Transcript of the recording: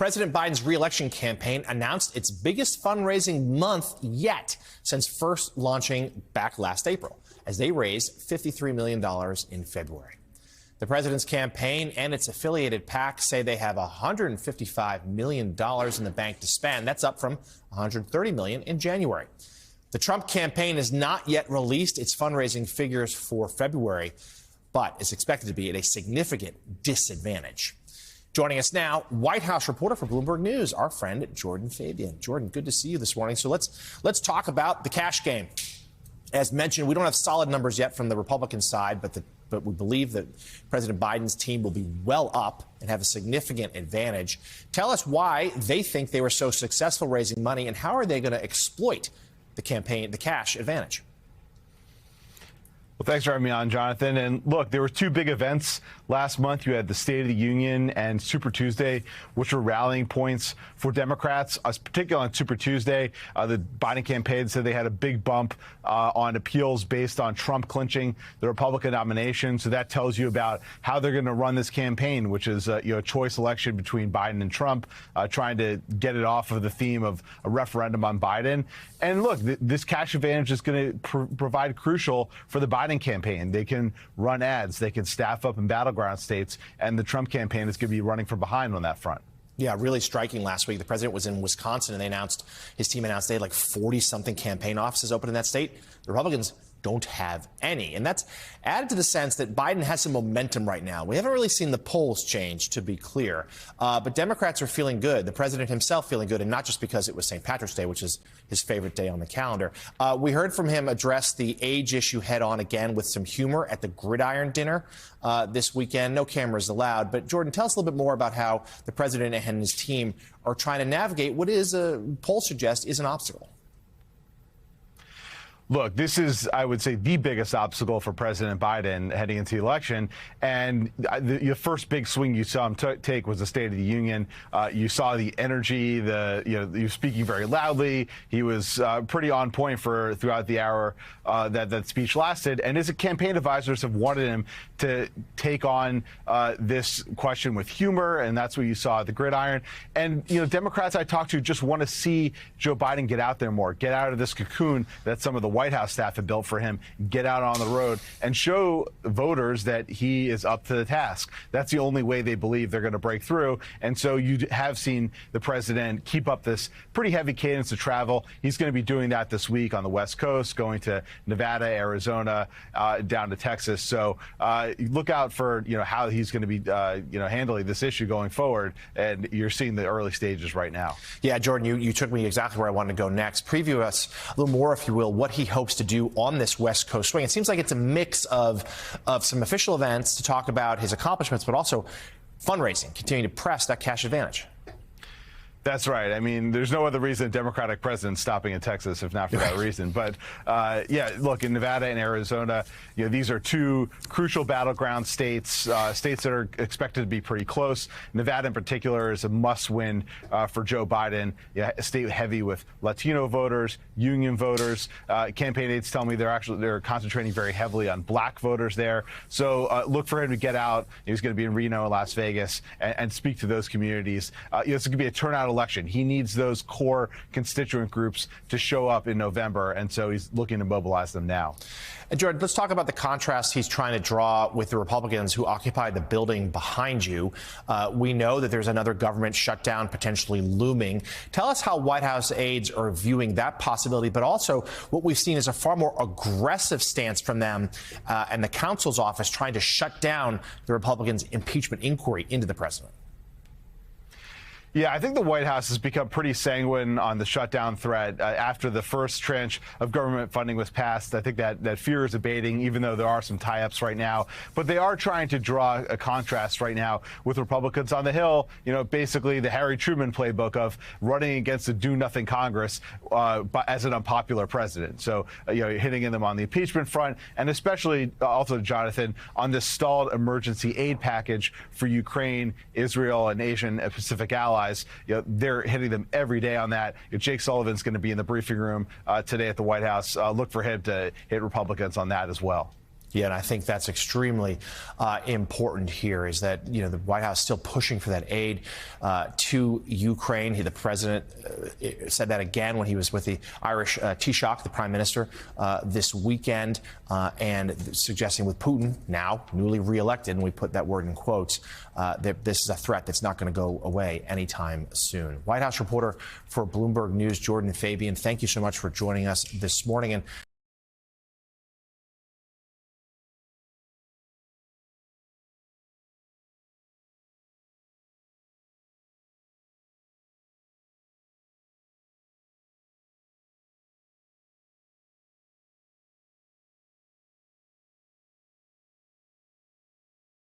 President Biden's re-election campaign announced its biggest fundraising month yet since first launching back last April, as they raised $53 million in February. The president's campaign and its affiliated PAC say they have $155 million in the bank to spend. That's up from $130 million in January. The Trump campaign has not yet released its fundraising figures for February, but is expected to be at a significant disadvantage. Joining us now, White House reporter for Bloomberg News, our friend Jordan Fabian. Jordan, good to see you this morning. So let's talk about the cash game. As mentioned, we don't have solid numbers yet from the Republican side, but we believe that President Biden's team will be well up and have a significant advantage. Tell us why they think they were so successful raising money, and how are they going to exploit the cash advantage? Well, thanks for having me on, Jonathan. And look, there were two big events last month. You had the State of the Union and Super Tuesday, which were rallying points for Democrats, particularly on Super Tuesday. The Biden campaign said they had a big bump on appeals based on Trump clinching the Republican nomination. So that tells you about how they're going to run this campaign, which is a choice election between Biden and Trump, trying to get it off of the theme of a referendum on Biden. And look, this cash advantage is going to provide crucial for the Biden campaign. They can run ads, they can staff up in battleground states, and the Trump campaign is going to be running from behind on that front. Yeah, really striking last week. The president was in Wisconsin, and his team announced they had like 40-something campaign offices open in that state. The Republicans don't have any. And that's added to the sense that Biden has some momentum right now. We haven't really seen the polls change, to be clear. But Democrats are feeling good. The president himself feeling good, and not just because it was St. Patrick's Day, which is his favorite day on the calendar. We heard from him address the age issue head on again with some humor at the Gridiron dinner this weekend. No cameras allowed. But Jordan, tell us a little bit more about how the president and his team are trying to navigate what is, polls suggest, is an obstacle. Look, this is, I would say, the biggest obstacle for President Biden heading into the election. And the first big swing you saw him take was the State of the Union. You saw the energy, he was speaking very loudly. He was pretty on point throughout the hour that speech lasted. And his campaign advisors have wanted him to take on this question with humor, and that's what you saw at the Gridiron. And Democrats I talked to just want to see Joe Biden get out there more, get out of this cocoon that some of the White House staff had built for him, get out on the road and show voters that he is up to the task. That's the only way they believe they're going to break through. And so you have seen the president keep up this pretty heavy cadence of travel. He's going to be doing that this week on the West Coast, going to Nevada, Arizona, down to Texas. So look out for how he's going to be handling this issue going forward. And you're seeing the early stages right now. Yeah, Jordan, you took me exactly where I wanted to go next. Preview us a little more, if you will, what he hopes to do on this West Coast swing. It seems like it's a mix of some official events to talk about his accomplishments, but also fundraising, continuing to press that cash advantage. That's right. I mean, there's no other reason a Democratic president's stopping in Texas if not for that reason. But yeah, look, in Nevada and Arizona, these are two crucial battleground states, states that are expected to be pretty close. Nevada in particular is a must-win for Joe Biden. A state heavy with Latino voters, union voters. Campaign aides tell me they're concentrating very heavily on black voters there. So look for him to get out. He's going to be in Reno, Las Vegas, and speak to those communities. It's going to be a turnout election. He needs those core constituent groups to show up in November, and so he's looking to mobilize them now. And Jordan, let's talk about the contrast he's trying to draw with the Republicans who occupy the building behind you. We know that there's another government shutdown potentially looming. Tell us how White House aides are viewing that possibility, but also what we've seen is a far more aggressive stance from them and the counsel's office trying to shut down the Republicans' impeachment inquiry into the president. Yeah, I think the White House has become pretty sanguine on the shutdown threat after the first tranche of government funding was passed. I think that fear is abating, even though there are some tie-ups right now. But they are trying to draw a contrast right now with Republicans on the Hill, basically the Harry Truman playbook of running against a do-nothing Congress as an unpopular president. So, hitting them on the impeachment front, and especially also, Jonathan, on this stalled emergency aid package for Ukraine, Israel, and Asian and Pacific allies. They're hitting them every day on that. Jake Sullivan's going to be in the briefing room today at the White House. Look for him to hit Republicans on that as well. Yeah, and I think that's extremely important here is that, the White House still pushing for that aid to Ukraine. The president said that again when he was with the Irish Taoiseach, the prime minister, this weekend, and suggesting with Putin, now newly reelected, and we put that word in quotes, that this is a threat that's not going to go away anytime soon. White House reporter for Bloomberg News, Jordan Fabian, thank you so much for joining us this morning. And